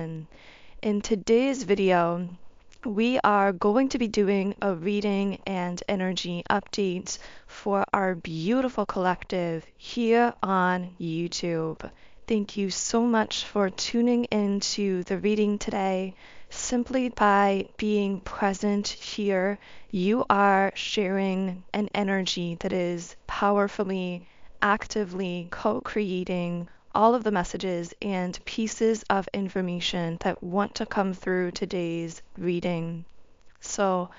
In today's video, we are going to be doing a reading and energy update for our beautiful collective here on YouTube. Thank you so much for tuning into the reading today. Simply by being present here, you are sharing an energy that is powerfully, actively co-creating all of the messages and pieces of information that want to come through today's reading. So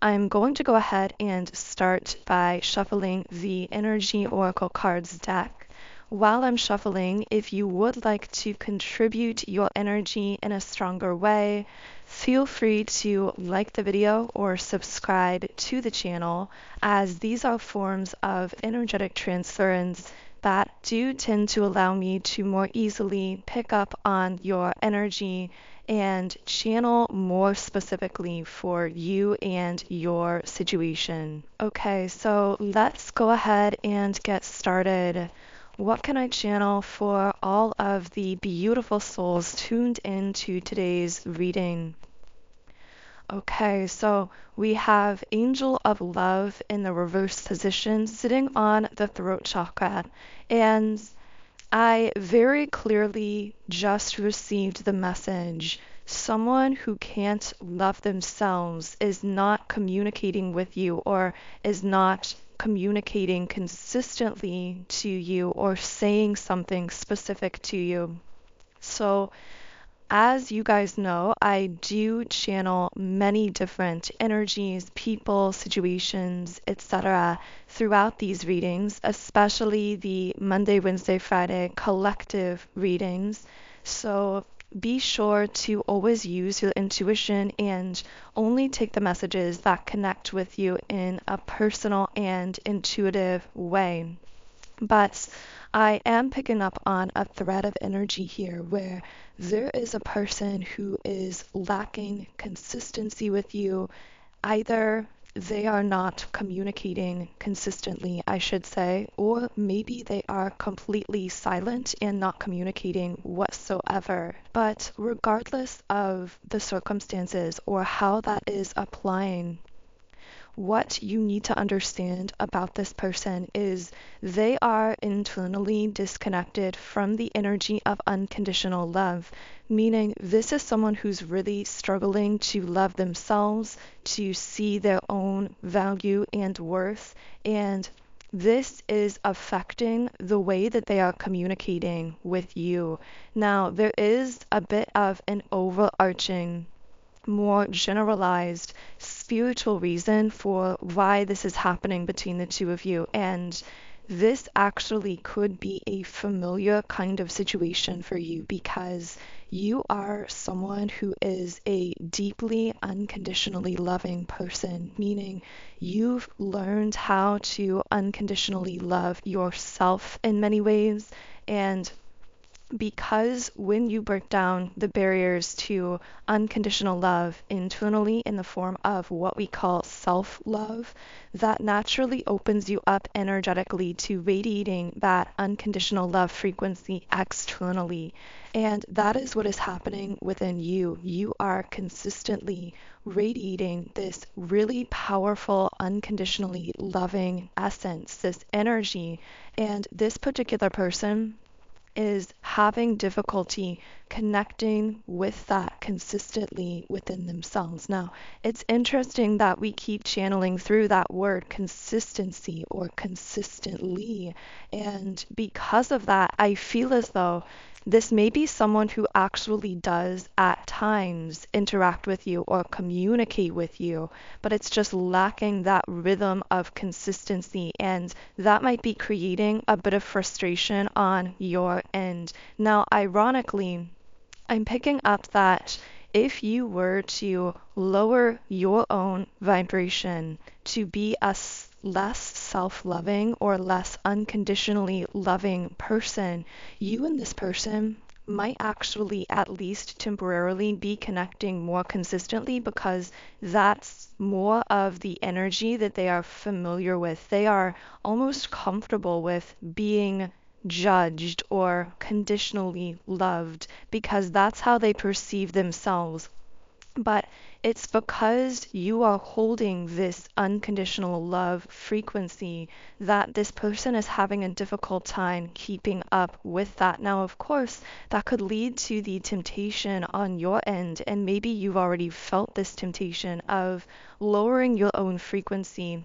I'm going to go ahead and start by shuffling the Energy Oracle Cards deck. While I'm shuffling, if you would like to contribute your energy in a stronger way, feel free to like the video or subscribe to the channel, as these are forms of energetic transference that do tend to allow me to more easily pick up on your energy and channel more specifically for you and your situation. Okay, so let's go ahead and get started. What can I channel for all of the beautiful souls tuned into today's reading? Okay, so we have Angel of Love in the reverse position sitting on the throat chakra, and I very clearly just received the message. Someone who can't love themselves is not communicating with you or is not communicating consistently to you or saying something specific to you. So as you guys know, I do channel many different energies, people, situations, etc. throughout these readings, especially the Monday, Wednesday, Friday collective readings. So be sure to always use your intuition and only take the messages that connect with you in a personal and intuitive way. But I am picking up on a thread of energy here where there is a person who is lacking consistency with you. Either they are not communicating consistently, I should say, or maybe they are completely silent and not communicating whatsoever. But regardless of the circumstances or how that is applying, what you need to understand about this person is they are internally disconnected from the energy of unconditional love, meaning this is someone who's really struggling to love themselves, to see their own value and worth, and this is affecting the way that they are communicating with you. Now, there is a bit of an overarching, more generalized spiritual reason for why this is happening between the two of you. And this actually could be a familiar kind of situation for you because you are someone who is a deeply unconditionally loving person, meaning you've learned how to unconditionally love yourself in many ways. And because when you break down the barriers to unconditional love internally in the form of what we call self-love, that naturally opens you up energetically to radiating that unconditional love frequency externally. And that is what is happening within you. You are consistently radiating this really powerful, unconditionally loving essence, this energy. And this particular person is having difficulty connecting with that consistently within themselves. Now, it's interesting that we keep channeling through that word consistency or consistently. And because of that, I feel as though this may be someone who actually does at times interact with you or communicate with you, but it's just lacking that rhythm of consistency, and that might be creating a bit of frustration on your end. Now, ironically, I'm picking up that if you were to lower your own vibration to be a less self-loving or less unconditionally loving person, you and this person might actually at least temporarily be connecting more consistently because that's more of the energy that they are familiar with. They are almost comfortable with being judged or conditionally loved, because that's how they perceive themselves. But it's because you are holding this unconditional love frequency that this person is having a difficult time keeping up with that. Now, of course, that could lead to the temptation on your end, and maybe you've already felt this temptation of lowering your own frequency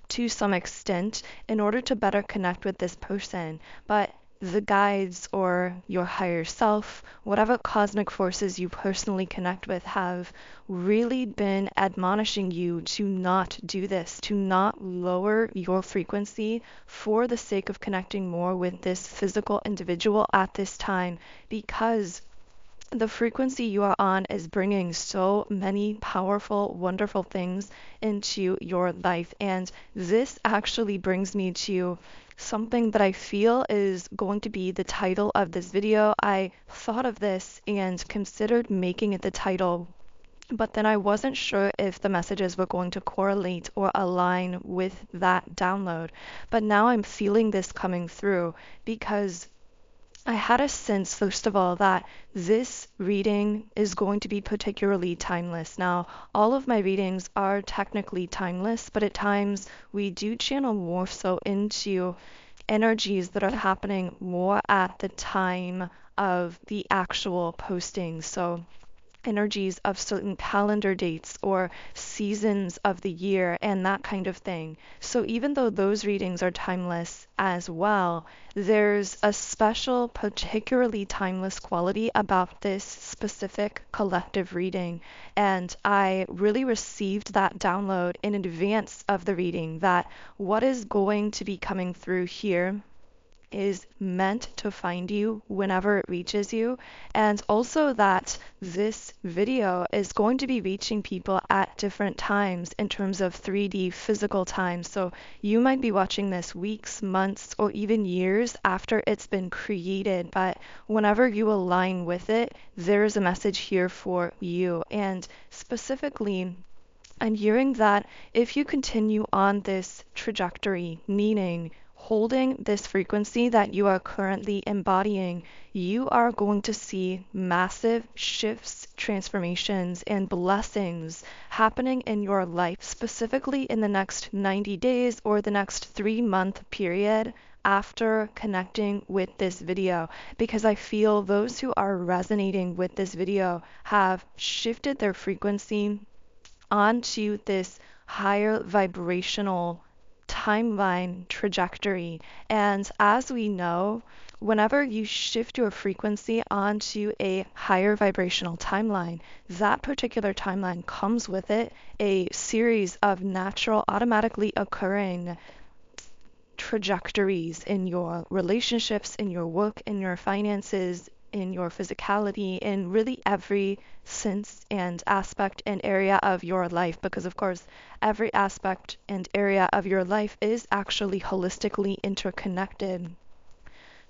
to some extent in order to better connect with this person. But the guides or your higher self, whatever cosmic forces you personally connect with, have really been admonishing you to not do this, to not lower your frequency for the sake of connecting more with this physical individual at this time, because the frequency you are on is bringing so many powerful, wonderful things into your life. And this actually brings me to something that I feel is going to be the title of this video. I thought of this and considered making it the title, but then I wasn't sure if the messages were going to correlate or align with that download. But now I'm feeling this coming through because I had a sense, first of all, that this reading is going to be particularly timeless. Now, all of my readings are technically timeless, but at times we do channel more so into energies that are happening more at the time of the actual posting. So energies of certain calendar dates or seasons of the year and that kind of thing. So even though those readings are timeless as well, there's a special, particularly timeless quality about this specific collective reading. And I really received that download in advance of the reading, that what is going to be coming through here is meant to find you whenever it reaches you, and also that this video is going to be reaching people at different times in terms of 3D physical time. So you might be watching this weeks, months, or even years after it's been created, but whenever you align with it, there is a message here for you. And specifically, I'm hearing that if you continue on this trajectory, meaning holding this frequency that you are currently embodying, you are going to see massive shifts, transformations, and blessings happening in your life, specifically in the next 90 days or the next 3-month period after connecting with this video, because I feel those who are resonating with this video have shifted their frequency onto this higher vibrational timeline trajectory. And as we know, whenever you shift your frequency onto a higher vibrational timeline, that particular timeline comes with it a series of natural, automatically occurring trajectories in your relationships, in your work, in your finances, in your physicality, in really every sense and aspect and area of your life. Because, of course, every aspect and area of your life is actually holistically interconnected.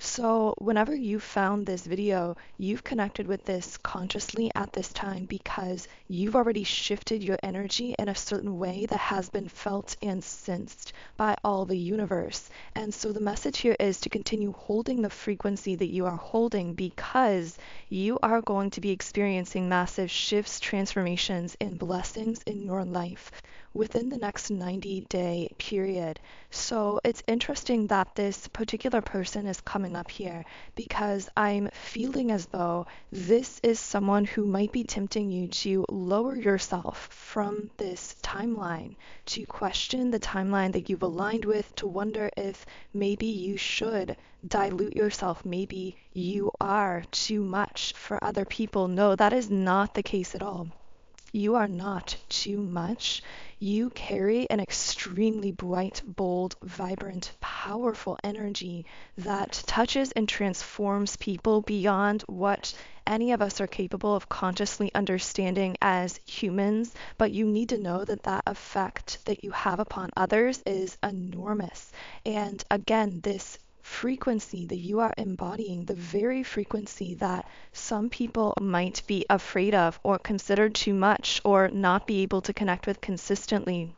So whenever you found this video, you've connected with this consciously at this time because you've already shifted your energy in a certain way that has been felt and sensed by all the universe. And so the message here is to continue holding the frequency that you are holding, because you are going to be experiencing massive shifts, transformations, and blessings in your life within the next 90-day period. So it's interesting that this particular person is coming up here, because I'm feeling as though this is someone who might be tempting you to lower yourself from this timeline, to question the timeline that you've aligned with, to wonder if maybe you should dilute yourself, maybe you are too much for other people. No, that is not the case at all. You are not too much. You carry an extremely bright, bold, vibrant, powerful energy that touches and transforms people beyond what any of us are capable of consciously understanding as humans. But you need to know that that effect that you have upon others is enormous. And again, this frequency that you are embodying, the very frequency that some people might be afraid of or consider too much or not be able to connect with consistently,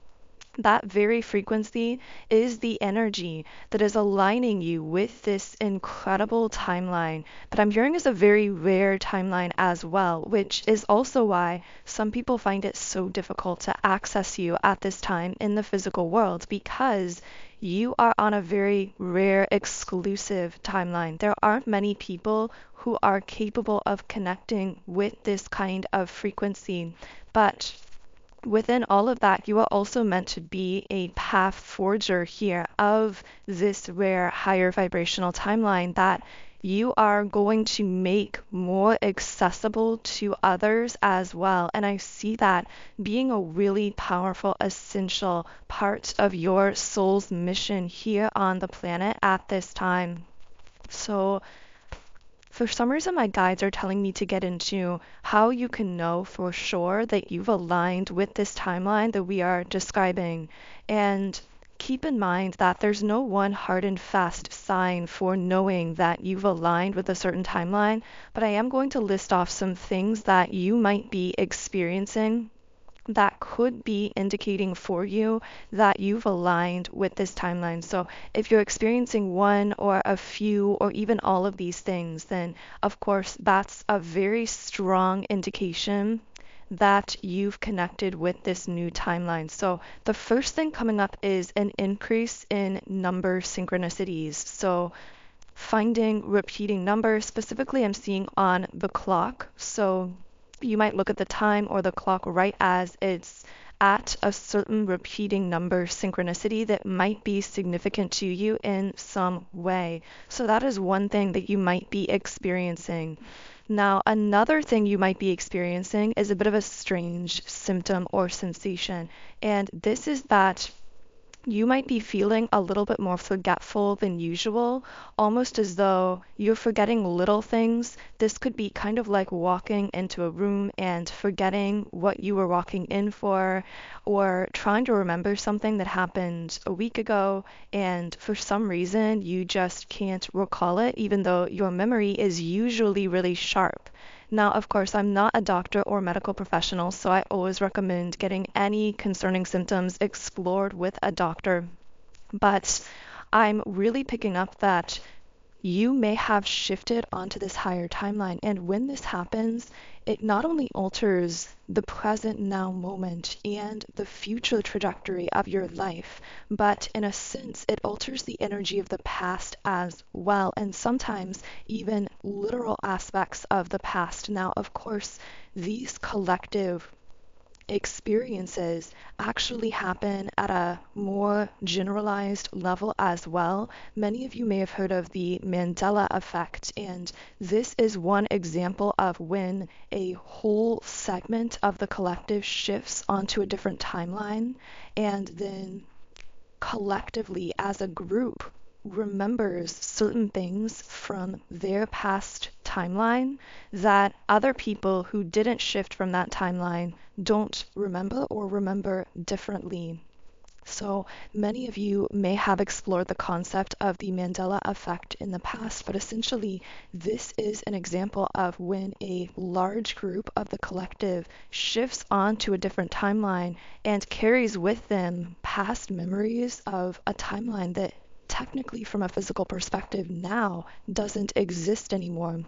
That very frequency is the energy that is aligning you with this incredible timeline. But I'm hearing is a very rare timeline as well, which is also why some people find it so difficult to access you at this time in the physical world, because you are on a very rare, exclusive timeline. There aren't many people who are capable of connecting with this kind of frequency. But within all of that, you are also meant to be a path forger here of this rare higher vibrational timeline that you are going to make more accessible to others as well. And I see that being a really powerful, essential part of your soul's mission here on the planet at this time. So for some reason, my guides are telling me to get into how you can know for sure that you've aligned with this timeline that we are describing. And keep in mind that there's no one hard and fast sign for knowing that you've aligned with a certain timeline, but I am going to list off some things that you might be experiencing that could be indicating for you that you've aligned with this timeline. So if you're experiencing one or a few or even all of these things, then of course that's a very strong indication that you've connected with this new timeline. So the first thing coming up is an increase in number synchronicities. So finding repeating numbers, specifically I'm seeing on the clock. So you might look at the time or the clock right as it's at a certain repeating number synchronicity that might be significant to you in some way. So that is one thing that you might be experiencing. Now, another thing you might be experiencing is a bit of a strange symptom or sensation, and this is that you might be feeling a little bit more forgetful than usual, almost as though you're forgetting little things. This could be kind of like walking into a room and forgetting what you were walking in for, or trying to remember something that happened a week ago, and for some reason you just can't recall it, even though your memory is usually really sharp. Now, of course, I'm not a doctor or medical professional, so I always recommend getting any concerning symptoms explored with a doctor. But I'm really picking up that you may have shifted onto this higher timeline. And when this happens, it not only alters the present now moment and the future trajectory of your life, but in a sense, it alters the energy of the past as well, and sometimes even literal aspects of the past. Now, of course, these collective experiences actually happen at a more generalized level as well. Many of you may have heard of the Mandela effect, and this is one example of when a whole segment of the collective shifts onto a different timeline, and then collectively as a group remembers certain things from their past timeline that other people who didn't shift from that timeline don't remember or remember differently. So many of you may have explored the concept of the Mandela effect in the past, but essentially this is an example of when a large group of the collective shifts onto a different timeline and carries with them past memories of a timeline that technically from a physical perspective now doesn't exist anymore.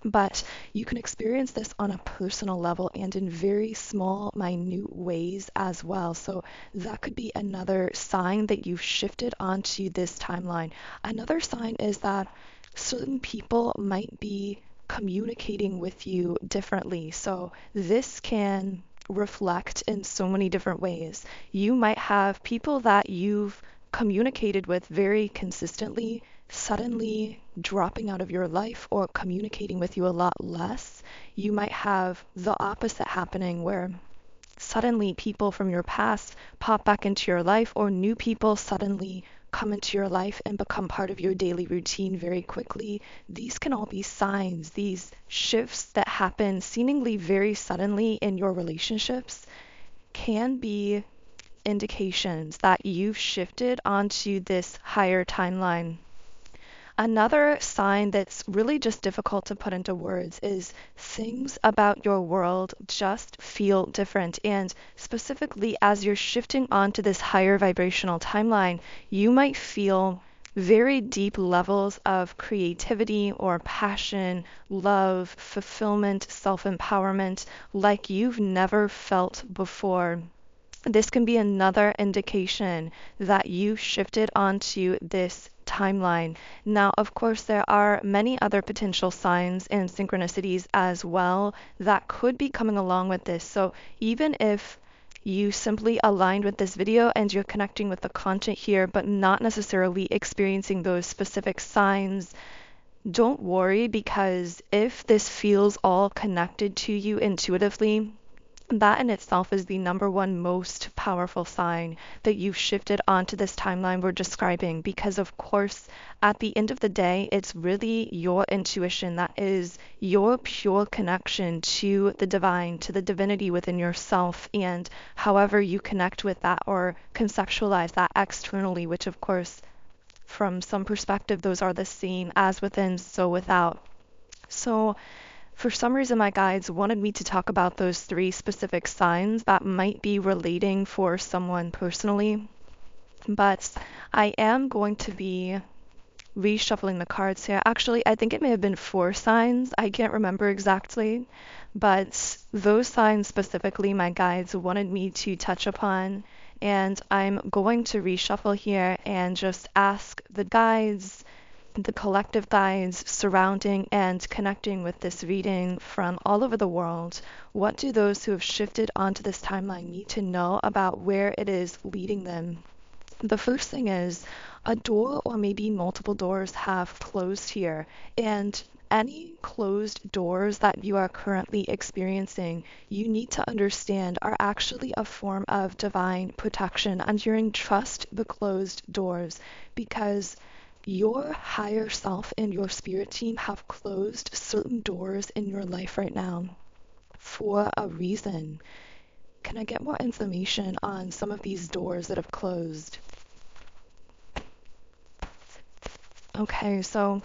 But you can experience this on a personal level and in very small, minute ways as well. So that could be another sign that you've shifted onto this timeline. Another sign is that certain people might be communicating with you differently. So this can reflect in so many different ways. You might have people that you've communicated with very consistently suddenly dropping out of your life or communicating with you a lot less. You might have the opposite happening where suddenly people from your past pop back into your life, or new people suddenly come into your life and become part of your daily routine very quickly. These can all be signs, these shifts that happen seemingly very suddenly in your relationships can be indications that you've shifted onto this higher timeline. Another sign that's really just difficult to put into words is things about your world just feel different. And specifically, as you're shifting onto this higher vibrational timeline, you might feel very deep levels of creativity or passion, love, fulfillment, self-empowerment like you've never felt before. This can be another indication that you shifted onto this timeline. Now, of course, there are many other potential signs and synchronicities as well that could be coming along with this. So even if you simply aligned with this video and you're connecting with the content here, but not necessarily experiencing those specific signs, don't worry, because if this feels all connected to you intuitively, that in itself is the number one most powerful sign that you've shifted onto this timeline we're describing. Because, of course, at the end of the day, it's really your intuition that is your pure connection to the divine, to the divinity within yourself, and however you connect with that or conceptualize that externally, which, of course, from some perspective, those are the same as within, so without. So, for some reason, my guides wanted me to talk about those three specific signs that might be relating for someone personally, but I am going to be reshuffling the cards here. Actually, I think it may have been four signs. I can't remember exactly, but those signs specifically, my guides wanted me to touch upon, and I'm going to reshuffle here and just ask the guides, the collective guides surrounding and connecting with this reading from all over the world. What do those who have shifted onto this timeline need to know about where it is leading them? The first thing is a door or maybe multiple doors have closed here, and any closed doors that you are currently experiencing, you need to understand are actually a form of divine protection, and you're in trust the closed doors because your higher self and your spirit team have closed certain doors in your life right now for a reason. Can I get more information on some of these doors that have closed? Okay, so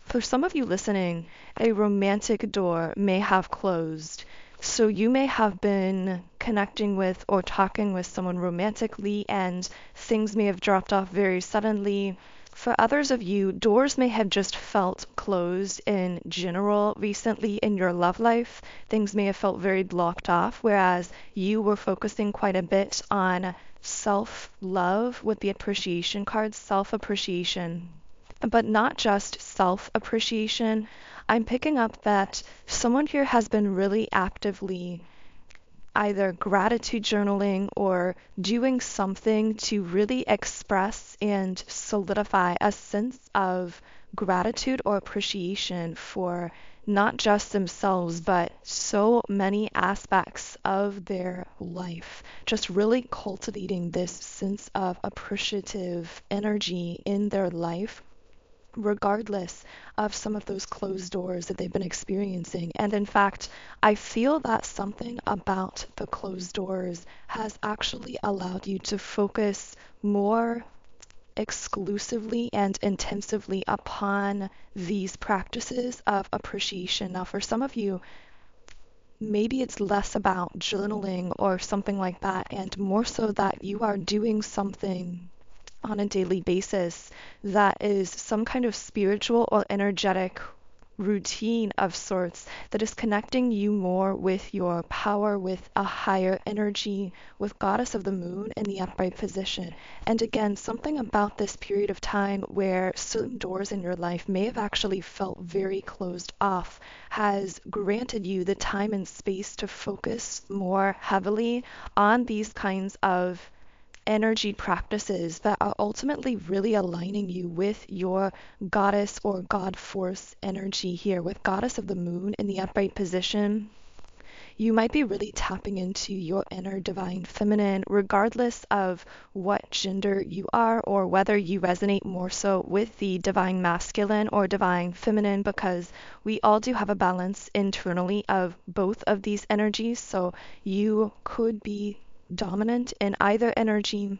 for some of you listening, a romantic door may have closed. So you may have been connecting with or talking with someone romantically and things may have dropped off very suddenly. For others of you, doors may have just felt closed in general recently in your love life. Things may have felt very blocked off, whereas you were focusing quite a bit on self-love with the appreciation card, self-appreciation. But not just self-appreciation. I'm picking up that someone here has been really actively either gratitude journaling or doing something to really express and solidify a sense of gratitude or appreciation for not just themselves, but so many aspects of their life. Just really cultivating this sense of appreciative energy in their life, regardless of some of those closed doors that they've been experiencing. And in fact, I feel that something about the closed doors has actually allowed you to focus more exclusively and intensively upon these practices of appreciation. Now, for some of you, maybe it's less about journaling or something like that, and more so that you are doing something on a daily basis that is some kind of spiritual or energetic routine of sorts that is connecting you more with your power, with a higher energy, with Goddess of the Moon in the upright position. And again, something about this period of time where certain doors in your life may have actually felt very closed off has granted you the time and space to focus more heavily on these kinds of energy practices that are ultimately really aligning you with your goddess or god force energy here. With Goddess of the Moon in the upright position, you might be really tapping into your inner divine feminine, regardless of what gender you are or whether you resonate more so with the divine masculine or divine feminine, because we all do have a balance internally of both of these energies. So you could be dominant in either energy,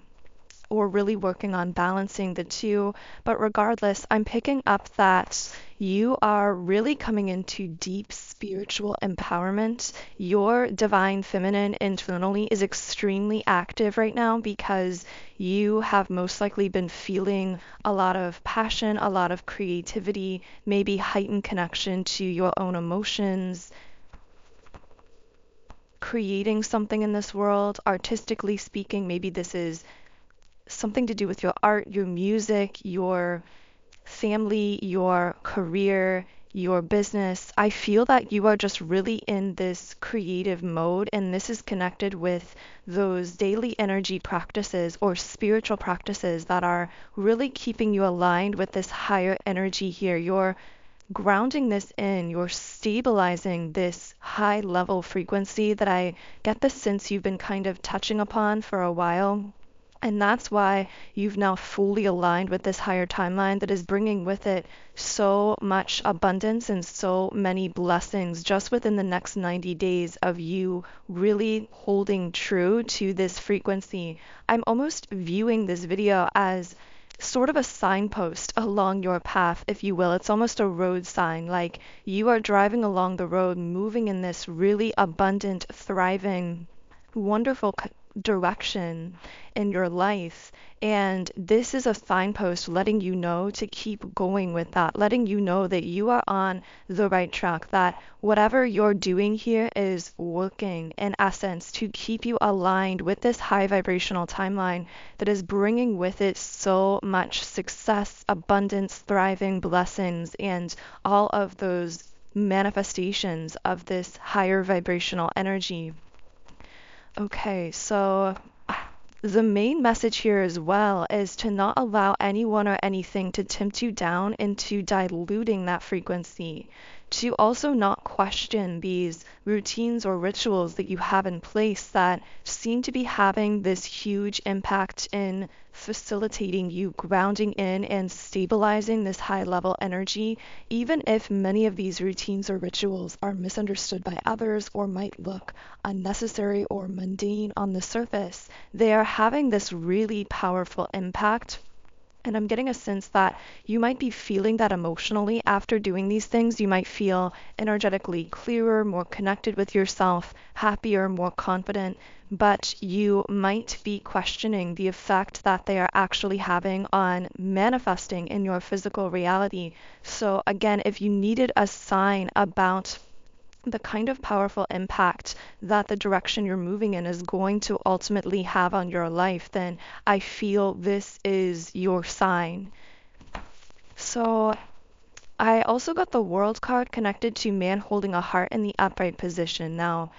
or really working on balancing the two. But regardless, I'm picking up that you are really coming into deep spiritual empowerment. Your divine feminine internally is extremely active right now because you have most likely been feeling a lot of passion, a lot of creativity, maybe heightened connection to your own emotions, creating something in this world, artistically speaking. Maybe this is something to do with your art, your music, your family, your career, your business. I feel that you are just really in this creative mode, and this is connected with those daily energy practices or spiritual practices that are really keeping you aligned with this higher energy here. You're grounding this in, you're stabilizing this high level frequency that I get the sense you've been kind of touching upon for a while. And that's why you've now fully aligned with this higher timeline that is bringing with it so much abundance and so many blessings just within the next 90 days of you really holding true to this frequency. I'm almost viewing this video as sort of a signpost along your path, if you will. It's almost a road sign, like you are driving along the road, moving in this really abundant, thriving, wonderful direction in your life. And this is a signpost letting you know to keep going with that, letting you know that you are on the right track, that whatever you're doing here is working in essence to keep you aligned with this high vibrational timeline that is bringing with it so much success, abundance, thriving, blessings, and all of those manifestations of this higher vibrational energy. Okay, so the main message here as well is to not allow anyone or anything to tempt you down into diluting that frequency. To also not question these routines or rituals that you have in place that seem to be having this huge impact in facilitating you grounding in and stabilizing this high level energy, even if many of these routines or rituals are misunderstood by others or might look unnecessary or mundane on the surface. They are having this really powerful impact. And I'm getting a sense that you might be feeling that emotionally after doing these things. You might feel energetically clearer, more connected with yourself, happier, more confident, but you might be questioning the effect that they are actually having on manifesting in your physical reality. So again, if you needed a sign about the kind of powerful impact that the direction you're moving in is going to ultimately have on your life, then I feel this is your sign. So I also got the World card connected to man holding a heart in the upright position. Now,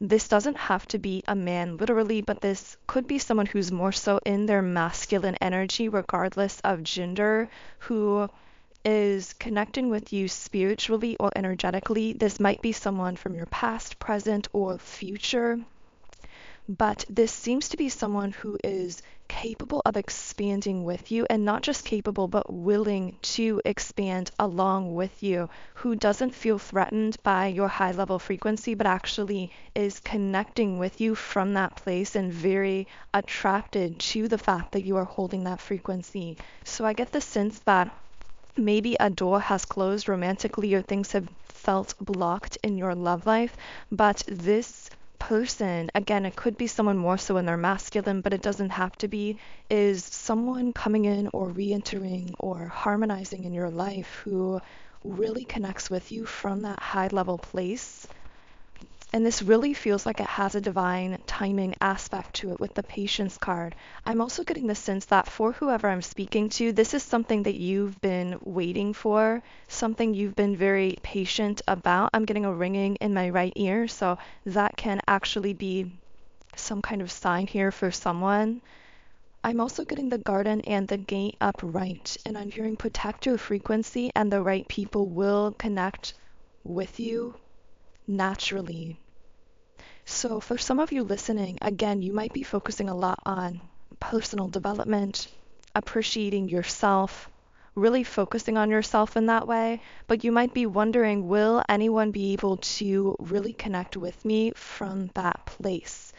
this doesn't have to be a man literally, but this could be someone who's more so in their masculine energy, regardless of gender, who is connecting with you spiritually or energetically. This might be someone from your past, present, or future, but this seems to be someone who is capable of expanding with you, and not just capable, but willing to expand along with you, who doesn't feel threatened by your high level frequency, but actually is connecting with you from that place and very attracted to the fact that you are holding that frequency. So I get the sense that maybe a door has closed romantically or things have felt blocked in your love life, but this person, again, it could be someone more so in their masculine, but it doesn't have to be, is someone coming in or re-entering or harmonizing in your life who really connects with you from that high level place. And this really feels like it has a divine timing aspect to it with the patience card. I'm also getting the sense that for whoever I'm speaking to, this is something that you've been waiting for, something you've been very patient about. I'm getting a ringing in my right ear, so that can actually be some kind of sign here for someone. I'm also getting the garden and the gate upright, and I'm hearing protect your frequency and the right people will connect with you naturally. So for some of you listening, again, you might be focusing a lot on personal development, appreciating yourself, really focusing on yourself in that way, but you might be wondering, will anyone be able to really connect with me from that place?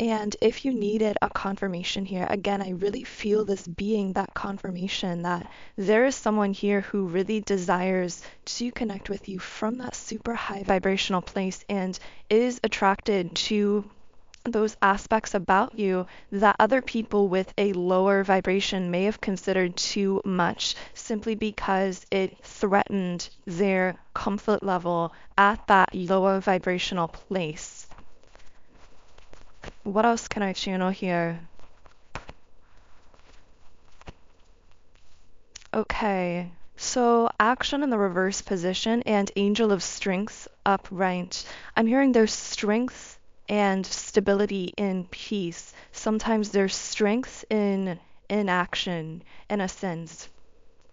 And if you needed a confirmation here, again, I really feel this being that confirmation that there is someone here who really desires to connect with you from that super high vibrational place and is attracted to those aspects about you that other people with a lower vibration may have considered too much simply because it threatened their comfort level at that lower vibrational place. What else can I channel here? Okay, so action in the reverse position and angel of strength upright. I'm hearing there's strength and stability in peace. Sometimes there's strength in action, in a sense.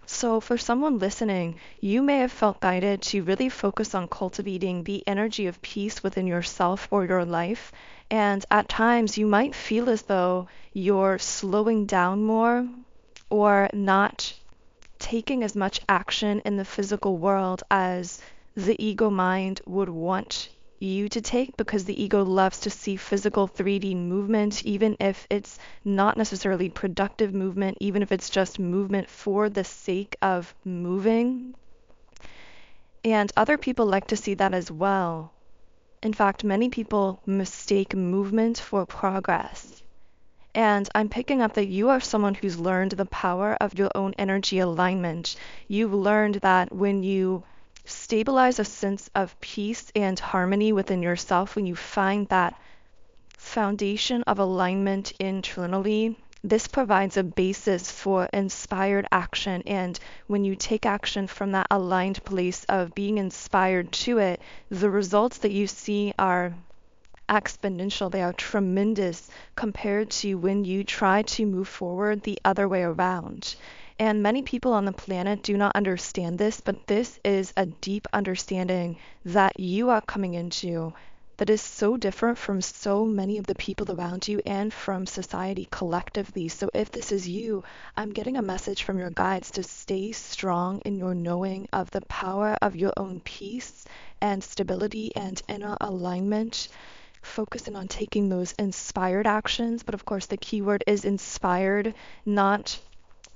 So for someone listening, you may have felt guided to really focus on cultivating the energy of peace within yourself or your life. And at times you might feel as though you're slowing down more or not taking as much action in the physical world as the ego mind would want you to take, because the ego loves to see physical 3D movement, even if it's not necessarily productive movement, even if it's just movement for the sake of moving. And other people like to see that as well. In fact, many people mistake movement for progress. And I'm picking up that you are someone who's learned the power of your own energy alignment. You've learned that when you stabilize a sense of peace and harmony within yourself, when you find that foundation of alignment internally, this provides a basis for inspired action. And when you take action from that aligned place of being inspired to it, the results that you see are exponential. They are tremendous compared to when you try to move forward the other way around. And many people on the planet do not understand this, but this is a deep understanding that you are coming into that is so different from so many of the people around you and from society collectively. So if this is you, I'm getting a message from your guides to stay strong in your knowing of the power of your own peace and stability and inner alignment, focusing on taking those inspired actions. But of course, the key word is inspired, not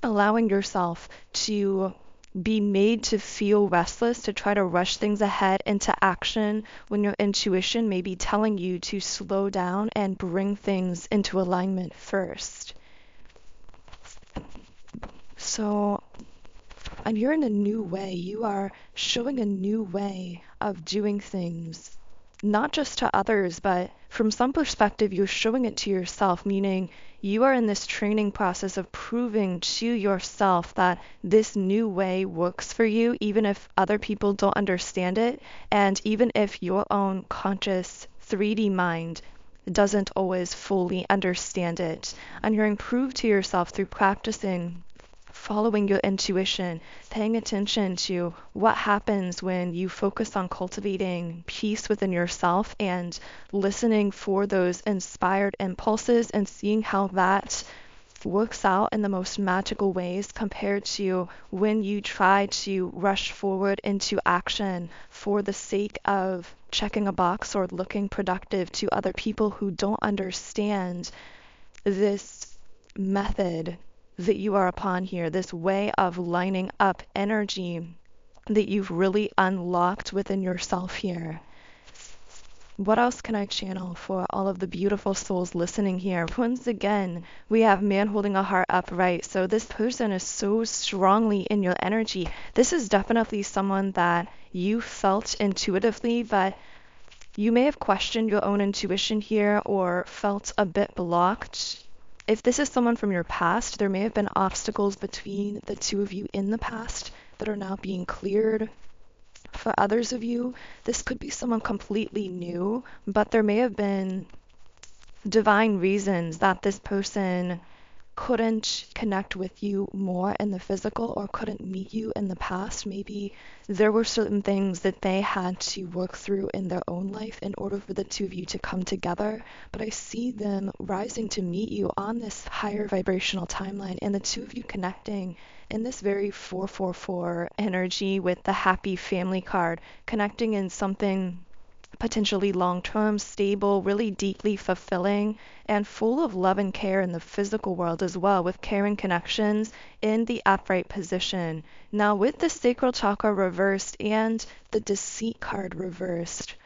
allowing yourself to be made to feel restless, to try to rush things ahead into action when your intuition may be telling you to slow down and bring things into alignment first. So you're in a new way. You are showing a new way of doing things, not just to others, but from some perspective, you're showing it to yourself, meaning you are in this training process of proving to yourself that this new way works for you, even if other people don't understand it, and even if your own conscious 3D mind doesn't always fully understand it. And you're improved to yourself through practicing following your intuition, paying attention to what happens when you focus on cultivating peace within yourself and listening for those inspired impulses and seeing how that works out in the most magical ways compared to when you try to rush forward into action for the sake of checking a box or looking productive to other people who don't understand this method that you are upon here, this way of lining up energy that you've really unlocked within yourself here. What else can I channel for all of the beautiful souls listening here? Once again, we have man holding a heart upright. So this person is so strongly in your energy. This is definitely someone that you felt intuitively, but you may have questioned your own intuition here or felt a bit blocked. If this is someone from your past, there may have been obstacles between the two of you in the past that are now being cleared. For others of you, this could be someone completely new, but there may have been divine reasons that this person couldn't connect with you more in the physical or couldn't meet you in the past. Maybe there were certain things that they had to work through in their own life in order for the two of you to come together. But I see them rising to meet you on this higher vibrational timeline and the two of you connecting in this very 444 energy with the happy family card, connecting in something potentially long-term, stable, really deeply fulfilling, and full of love and care in the physical world as well, with caring connections in the upright position. Now, with the sacral chakra reversed and the deceit card reversed,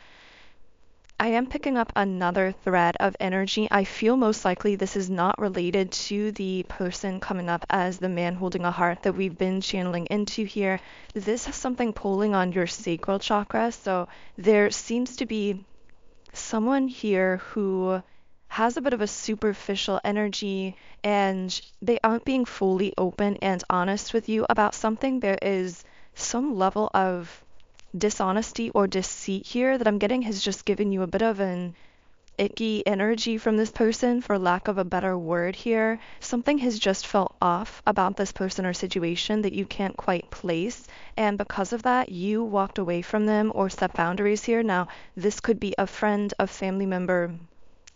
I am picking up another thread of energy. I feel most likely this is not related to the person coming up as the man holding a heart that we've been channeling into here. This has something pulling on your sacral chakra. So there seems to be someone here who has a bit of a superficial energy and they aren't being fully open and honest with you about something. There is some level of dishonesty or deceit here that I'm getting has just given you a bit of an icky energy from this person, for lack of a better word here. Something has just felt off about this person or situation that you can't quite place, and because of that, you walked away from them or set boundaries here. Now, this could be a friend, a family member,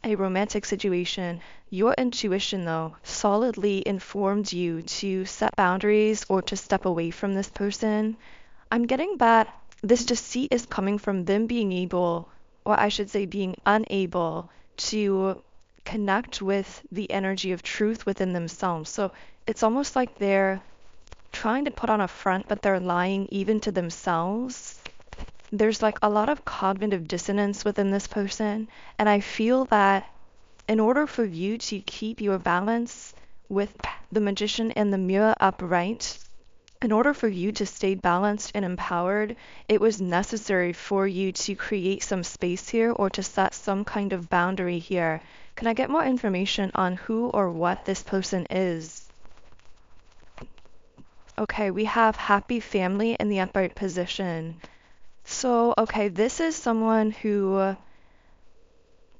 a romantic situation. Your intuition, though, solidly informed you to set boundaries or to step away from this person. I'm getting that this deceit is coming from them being able, or I should say being unable, to connect with the energy of truth within themselves. So it's almost like they're trying to put on a front, but they're lying even to themselves. There's like a lot of cognitive dissonance within this person, and I feel that in order for you to keep your balance with the magician and the mirror upright, in order for you to stay balanced and empowered, it was necessary for you to create some space here or to set some kind of boundary here. Can I get more information on who or what this person is? Okay, we have happy family in the upright position. So, okay, this is someone who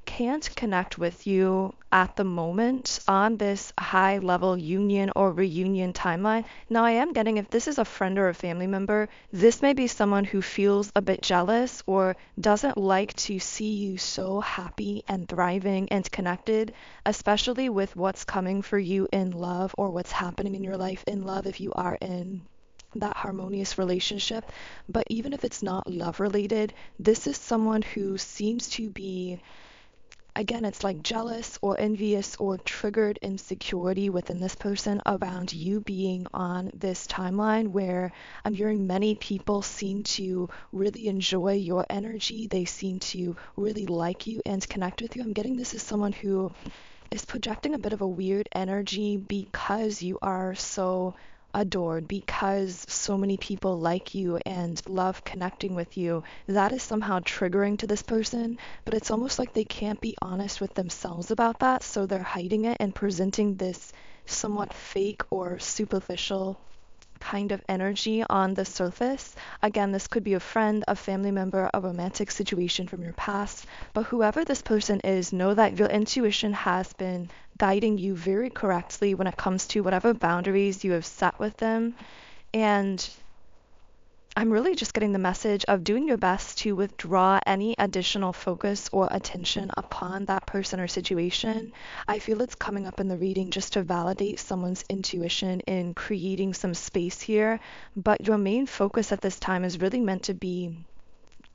can't connect with you at the moment on this high level union or reunion timeline. Now, I am getting, if this is a friend or a family member, this may be someone who feels a bit jealous or doesn't like to see you so happy and thriving and connected, especially with what's coming for you in love or what's happening in your life in love if you are in that harmonious relationship. But even if it's not love related, this is someone who seems to be, again, it's like jealous or envious or triggered insecurity within this person around you being on this timeline where I'm hearing many people seem to really enjoy your energy. They seem to really like you and connect with you. I'm getting this as someone who is projecting a bit of a weird energy because you are so adored, because so many people like you and love connecting with you. That is somehow triggering to this person, but it's almost like they can't be honest with themselves about that, so they're hiding it and presenting this somewhat fake or superficial kind of energy on the surface. Again, this could be a friend, a family member, a romantic situation from your past, but whoever this person is, know that your intuition has been guiding you very correctly when it comes to whatever boundaries you have set with them. And I'm really just getting the message of doing your best to withdraw any additional focus or attention upon that person or situation. I feel it's coming up in the reading just to validate someone's intuition in creating some space here, but your main focus at this time is really meant to be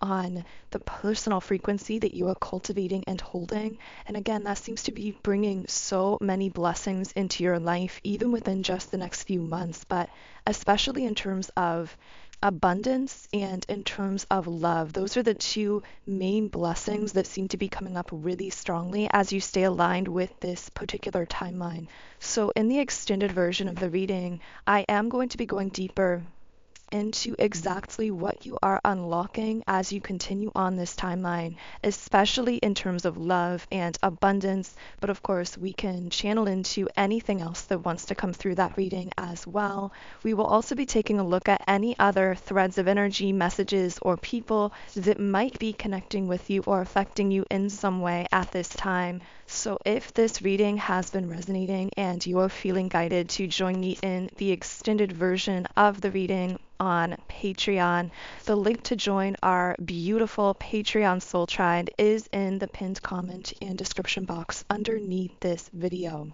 on the personal frequency that you are cultivating and holding. And again, that seems to be bringing so many blessings into your life, even within just the next few months, but especially in terms of abundance and in terms of love. Those are the two main blessings that seem to be coming up really strongly as you stay aligned with this particular timeline. So in the extended version of the reading, I am going to be going deeper into exactly what you are unlocking as you continue on this timeline, especially in terms of love and abundance. But of course, we can channel into anything else that wants to come through that reading as well. We will also be taking a look at any other threads of energy, messages, or people that might be connecting with you or affecting you in some way at this time. So if this reading has been resonating and you're feeling guided to join me in the extended version of the reading on Patreon, the link to join our beautiful Patreon Soul Tribe is in the pinned comment and description box underneath this video.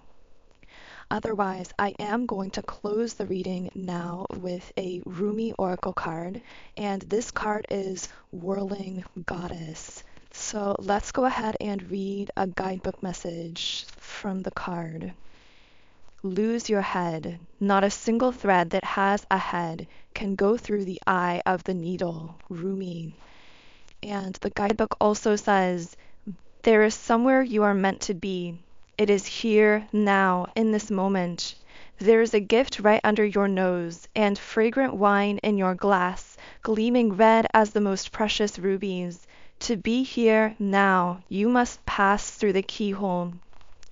Otherwise, I am going to close the reading now with a Rumi Oracle card, and this card is Whirling Goddess. So let's go ahead and read a guidebook message from the card. Lose your head. Not a single thread that has a head can go through the eye of the needle. Rumi. And the guidebook also says, there is somewhere you are meant to be. It is here, now, in this moment. There is a gift right under your nose, and fragrant wine in your glass, gleaming red as the most precious rubies. To be here, now, you must pass through the keyhole.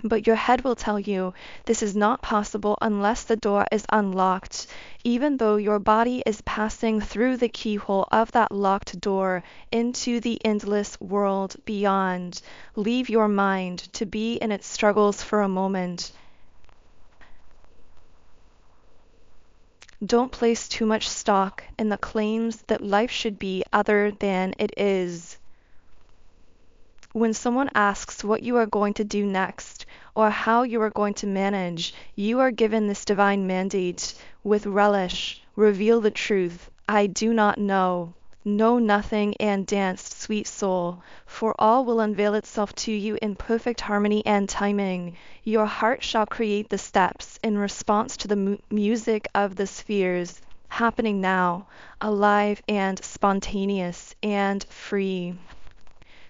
But your head will tell you this is not possible unless the door is unlocked, even though your body is passing through the keyhole of that locked door into the endless world beyond. Leave your mind to be in its struggles for a moment. Don't place too much stock in the claims that life should be other than it is. When someone asks what you are going to do next or how you are going to manage, you are given this divine mandate with relish. Reveal the truth. I do not know. Know nothing and dance, sweet soul, for all will unveil itself to you in perfect harmony and timing. Your heart shall create the steps in response to the music of the spheres, happening now, alive and spontaneous and free.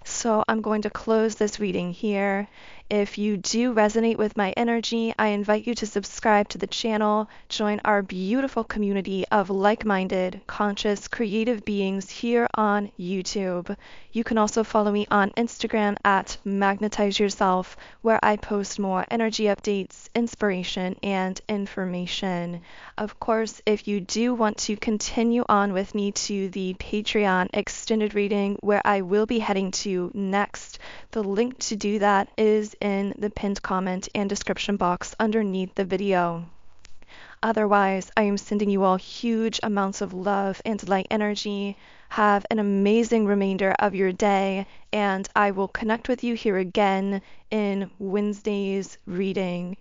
So I'm going to close this reading here. If you do resonate with my energy, I invite you to subscribe to the channel, join our beautiful community of like-minded, conscious, creative beings here on YouTube. You can also follow me on Instagram at Magnetize Yourself, where I post more energy updates, inspiration, and information. Of course, if you do want to continue on with me to the Patreon extended reading, where I will be heading to next, the link to do that is in the pinned comment and description box underneath the video. Otherwise, I am sending you all huge amounts of love and light energy. Have an amazing remainder of your day, and I will connect with you here again in Wednesday's reading.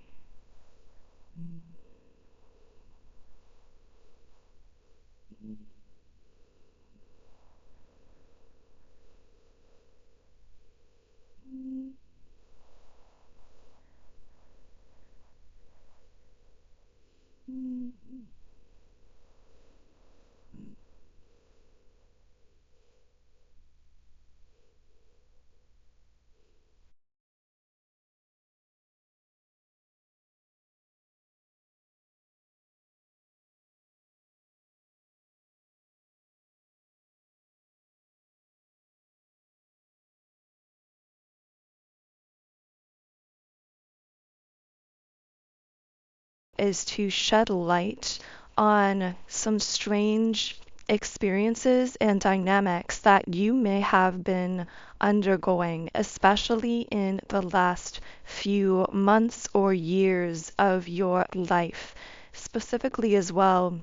Is to shed light on some strange experiences and dynamics that you may have been undergoing, especially in the last few months or years of your life. Specifically, as well,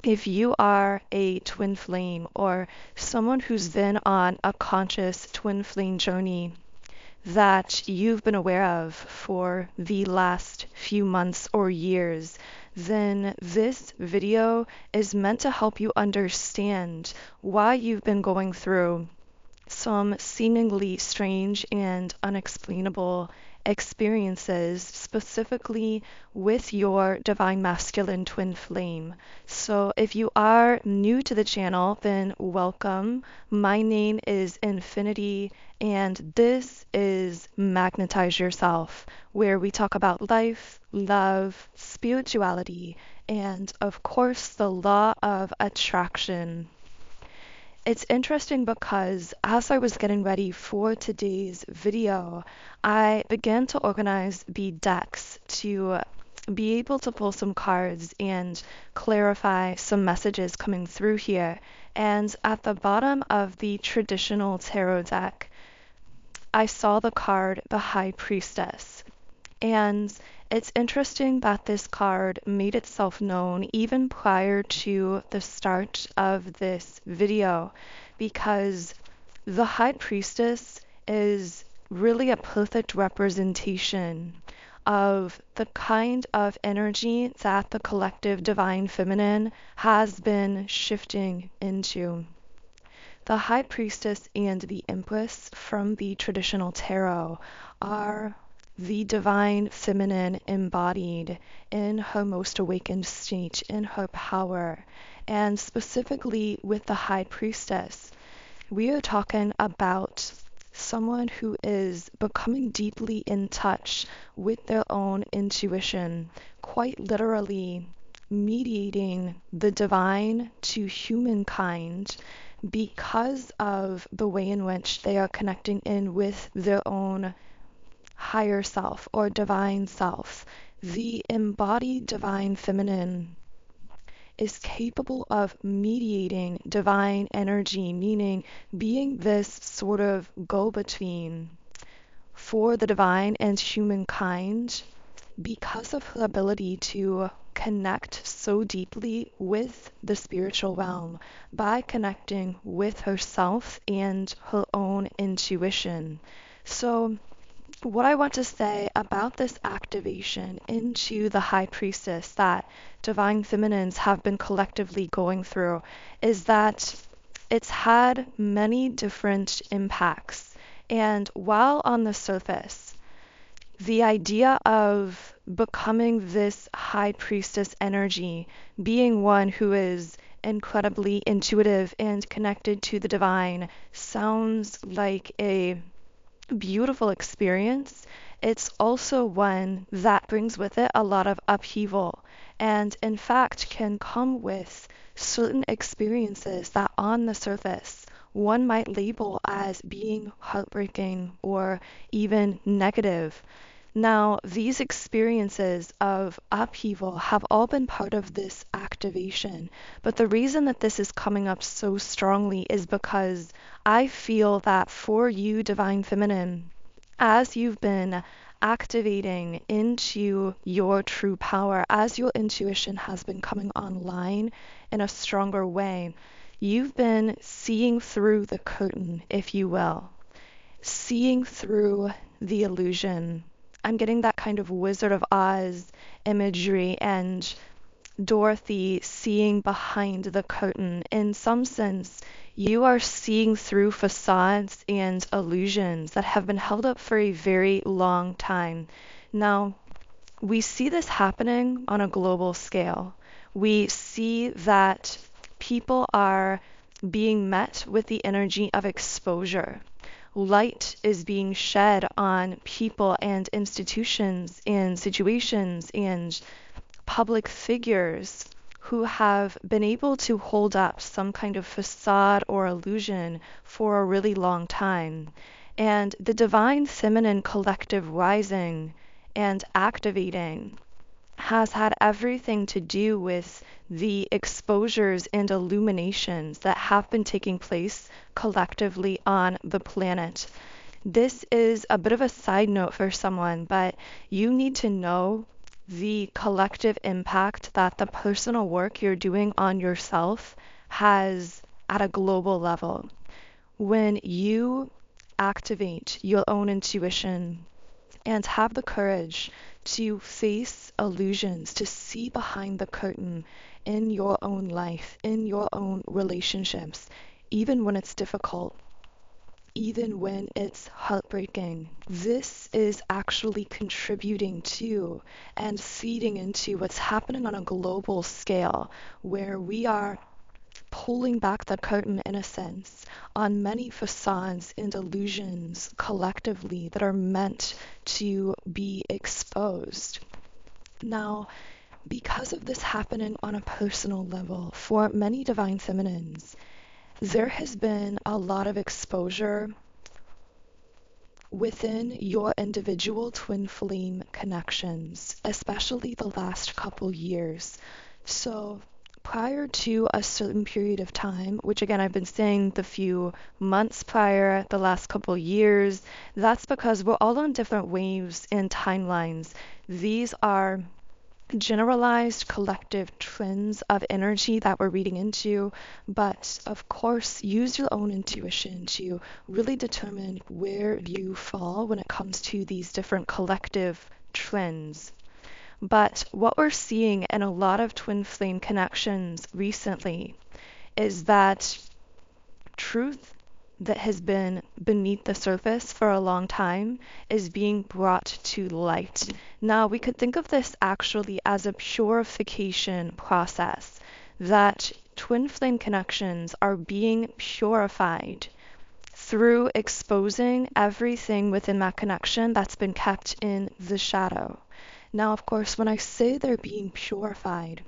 if you are a twin flame or someone who's been on a conscious twin flame journey that you've been aware of for the last few months or years, then this video is meant to help you understand why you've been going through some seemingly strange and unexplainable experiences, specifically with your divine masculine twin flame. So if you are new to the channel, then welcome. My name is Infinity, and this is Magnetize Yourself, where we talk about life, love, spirituality, and of course the law of attraction. It's interesting because as I was getting ready for today's video, I began to organize the decks to be able to pull some cards and clarify some messages coming through here. And at the bottom of the traditional tarot deck, I saw the card, the High Priestess. And it's interesting that this card made itself known even prior to the start of this video, because the High Priestess is really a perfect representation of the kind of energy that the collective divine feminine has been shifting into. The High Priestess and the Empress from the traditional tarot are the divine feminine embodied in her most awakened state, in her power. And specifically with the High Priestess, we are talking about someone who is becoming deeply in touch with their own intuition, quite literally mediating the divine to humankind because of the way in which they are connecting in with their own higher self or divine self. The embodied divine feminine is capable of mediating divine energy, meaning being this sort of go-between for the divine and humankind because of her ability to connect so deeply with the spiritual realm by connecting with herself and her own intuition. So what I want to say about this activation into the High Priestess that divine feminines have been collectively going through is that it's had many different impacts. And while on the surface, the idea of becoming this High Priestess energy, being one who is incredibly intuitive and connected to the divine, sounds like a beautiful experience. It's also one that brings with it a lot of upheaval and, in fact, can come with certain experiences that, on the surface, one might label as being heartbreaking or even negative. Now, these experiences of upheaval have all been part of this activation, but the reason that this is coming up so strongly is because I feel that for you, Divine Feminine, as you've been activating into your true power, as your intuition has been coming online in a stronger way, you've been seeing through the curtain, if you will, seeing through the illusion. I'm getting that kind of Wizard of Oz imagery and Dorothy seeing behind the curtain. In some sense, you are seeing through facades and illusions that have been held up for a very long time. Now, we see this happening on a global scale. We see that people are being met with the energy of exposure. Light is being shed on people and institutions and situations and public figures who have been able to hold up some kind of facade or illusion for a really long time. And the divine feminine collective rising and activating has had everything to do with the exposures and illuminations that have been taking place collectively on the planet. This is a bit of a side note for someone, but you need to know the collective impact that the personal work you're doing on yourself has at a global level. When you activate your own intuition and have the courage to face illusions, to see behind the curtain in your own life, in your own relationships, even when it's difficult, even when it's heartbreaking. This is actually contributing to and feeding into what's happening on a global scale, where we are pulling back the curtain, in a sense, on many facades and illusions collectively that are meant to be exposed. Now, because of this happening on a personal level, for many divine feminines, there has been a lot of exposure within your individual twin flame connections, especially the last couple years. So prior to a certain period of time, which again I've been saying the few months prior, the last couple years, that's because we're all on different waves and timelines. These are generalized collective trends of energy that we're reading into, but of course use your own intuition to really determine where you fall when it comes to these different collective trends. But what we're seeing in a lot of twin flame connections recently is that truth that has been beneath the surface for a long time is being brought to light. Now, we could think of this actually as a purification process, that twin flame connections are being purified through exposing everything within that connection that's been kept in the shadow. Now, of course, when I say they're being purified,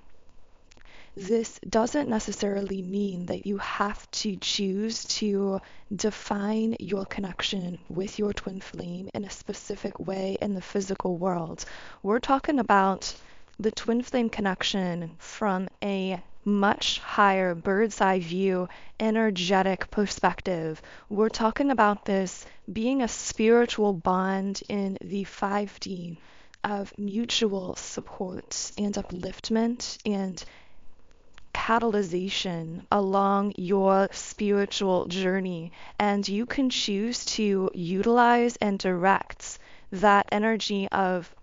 this doesn't necessarily mean that you have to choose to define your connection with your twin flame in a specific way in the physical world. We're talking about the twin flame connection from a much higher bird's eye view, energetic perspective. We're talking about this being a spiritual bond in the 5D of mutual support and upliftment and catalyzation along your spiritual journey. And you can choose to utilize and direct that energy of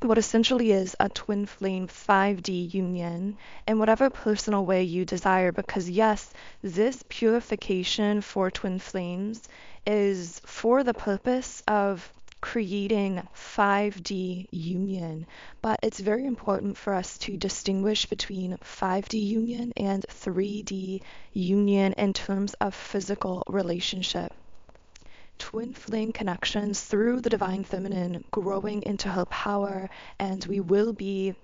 what essentially is a twin flame 5D union in whatever personal way you desire. Because yes, this purification for twin flames is for the purpose of creating 5D union, but it's very important for us to distinguish between 5D union and 3D union in terms of physical relationship. Twin flame connections through the divine feminine growing into her power, and we will be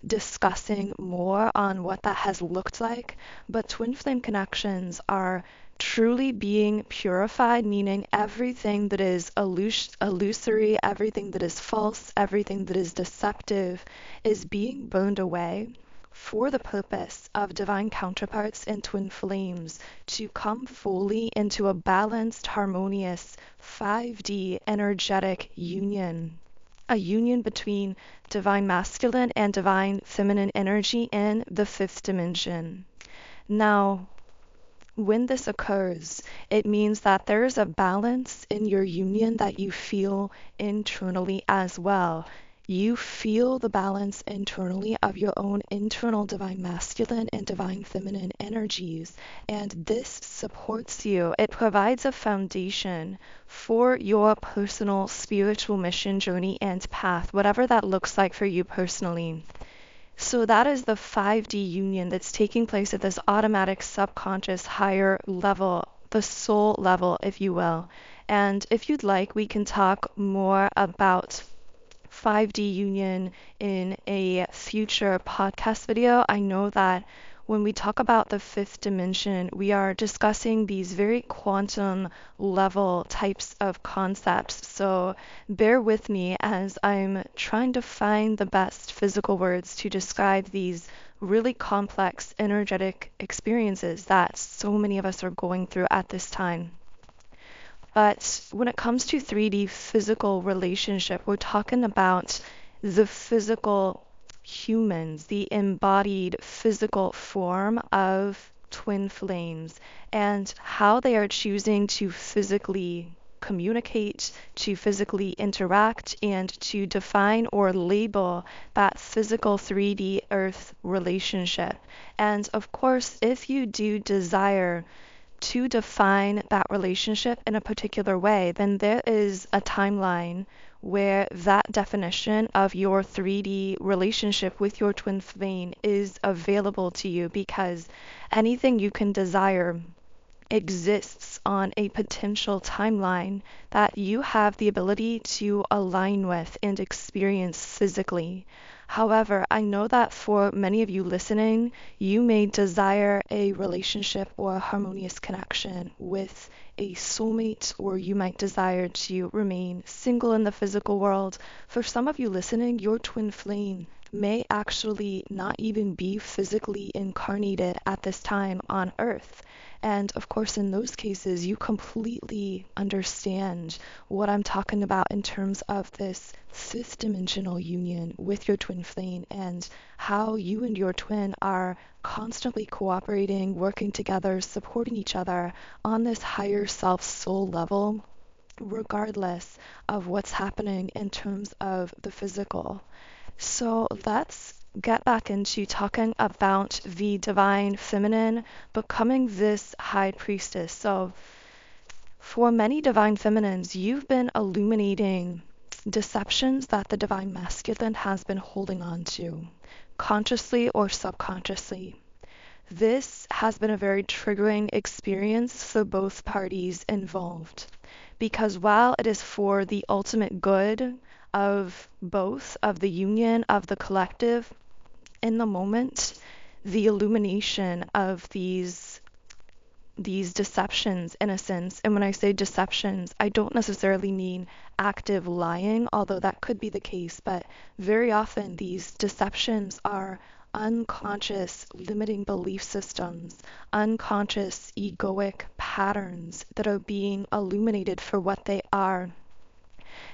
discussing more on what that has looked like. But twin flame connections are truly being purified, meaning everything that is illusory, everything that is false, everything that is deceptive is being burned away for the purpose of divine counterparts in twin flames to come fully into a balanced, harmonious 5D energetic union. A union between divine masculine and divine feminine energy in the 5th dimension. Now, when this occurs, it means that there is a balance in your union that you feel internally as well. You feel the balance internally of your own internal divine masculine and divine feminine energies, and this supports you. It provides a foundation for your personal spiritual mission, journey, and path, whatever that looks like for you personally. So that is the 5D union that's taking place at this automatic subconscious higher level, the soul level, if you will. And if you'd like, we can talk more about 5D union in a future podcast video. I know that when we talk about the 5th dimension, we are discussing these very quantum level types of concepts. So bear with me as I'm trying to find the best physical words to describe these really complex energetic experiences that so many of us are going through at this time. But when it comes to 3D physical relationship, we're talking about the physical humans, the embodied physical form of twin flames, and how they are choosing to physically communicate, to physically interact, and to define or label that physical 3D earth relationship. And of course, if you do desire to define that relationship in a particular way, then there is a timeline where that definition of your 3D relationship with your twin flame is available to you, because anything you can desire exists on a potential timeline that you have the ability to align with and experience physically. However, I know that for many of you listening, you may desire a relationship or a harmonious connection with a soulmate, or you might desire to remain single in the physical world. For some of you listening, your twin flame may actually not even be physically incarnated at this time on Earth. And of course, in those cases, you completely understand what I'm talking about in terms of this 5th dimensional union with your twin flame, and how you and your twin are constantly cooperating, working together, supporting each other on this higher self soul level, regardless of what's happening in terms of the physical. So that's get back into talking about the divine feminine becoming this high priestess. So for many divine feminines, you've been illuminating deceptions that the divine masculine has been holding on to, consciously or subconsciously. This has been a very triggering experience for both parties involved, because while it is for the ultimate good of both, of the union, of the collective, in the moment, the illumination of these deceptions, in a sense. And when I say deceptions, I don't necessarily mean active lying, although that could be the case, but very often these deceptions are unconscious limiting belief systems, unconscious egoic patterns that are being illuminated for what they are.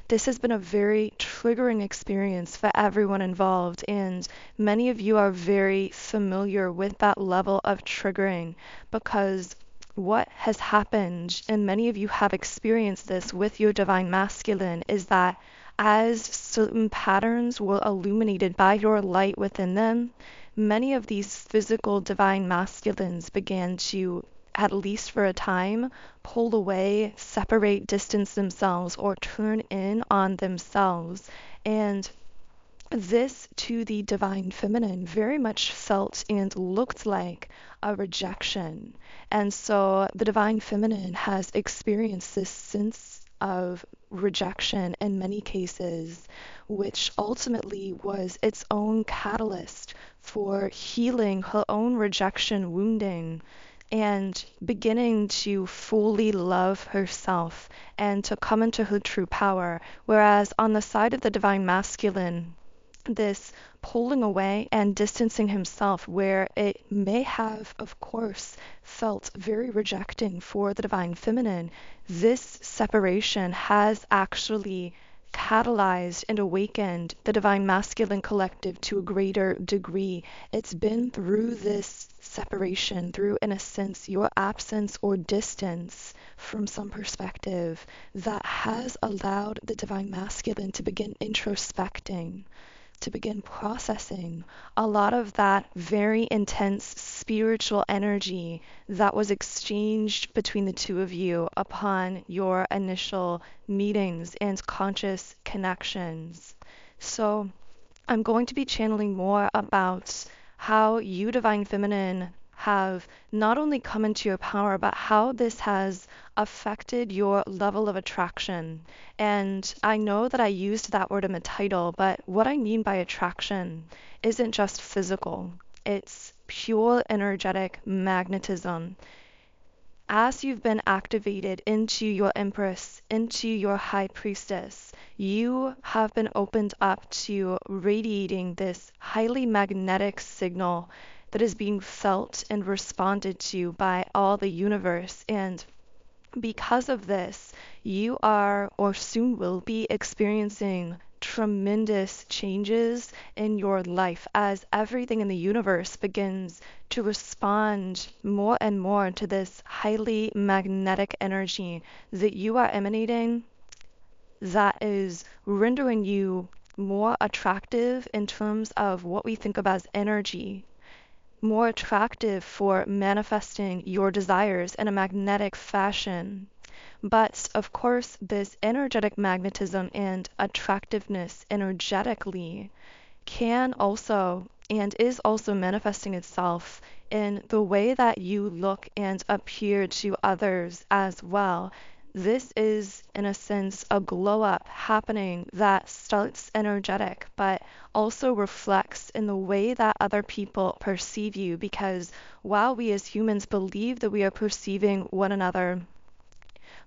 This has been a very triggering experience for everyone involved, and many of you are very familiar with that level of triggering because what has happened, and many of you have experienced this with your divine masculine, is that as certain patterns were illuminated by your light within them, many of these physical divine masculines began to, at least for a time, pull away, separate, distance themselves, or turn in on themselves. And this to the divine feminine very much felt and looked like a rejection. And so the divine feminine has experienced this sense of rejection in many cases, which ultimately was its own catalyst for healing her own rejection wounding and beginning to fully love herself and to come into her true power. Whereas on the side of the divine masculine, this pulling away and distancing himself, where it may have, of course, felt very rejecting for the divine feminine, this separation has actually catalyzed and awakened the divine masculine collective to a greater degree. It's been through this separation, through, in a sense, your absence or distance from some perspective, that has allowed the divine masculine to begin introspecting, to begin processing a lot of that very intense spiritual energy that was exchanged between the two of you upon your initial meetings and conscious connections. So I'm going to be channeling more about how you, divine feminine, have not only come into your power, but how this has affected your level of attraction. And I know that I used that word in the title, but what I mean by attraction isn't just physical, it's pure energetic magnetism. As you've been activated into your Empress, into your High Priestess, you have been opened up to radiating this highly magnetic signal that is being felt and responded to by all the universe. And because of this, you are or soon will be experiencing tremendous changes in your life as everything in the universe begins to respond more and more to this highly magnetic energy that you are emanating, that is rendering you more attractive in terms of what we think of as energy, more attractive for manifesting your desires in a magnetic fashion. But of course, this energetic magnetism and attractiveness energetically can also and is also manifesting itself in the way that you look and appear to others as well. This is, in a sense, a glow up happening that starts energetic, but also reflects in the way that other people perceive you. Because while we as humans believe that we are perceiving one another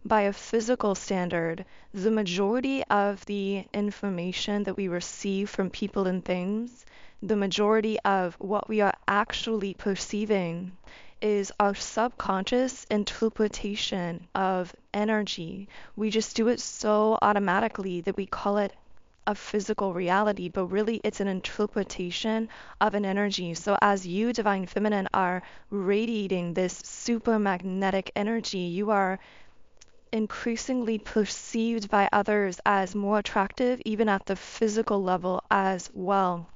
by a physical standard, the majority of the information that we receive from people and things, the majority of what we are actually perceiving, is our subconscious interpretation of energy. We just do it so automatically that we call it a physical reality, but really it's an interpretation of an energy. So as you, divine feminine, are radiating this super magnetic energy, you are increasingly perceived by others as more attractive, even at the physical level as well.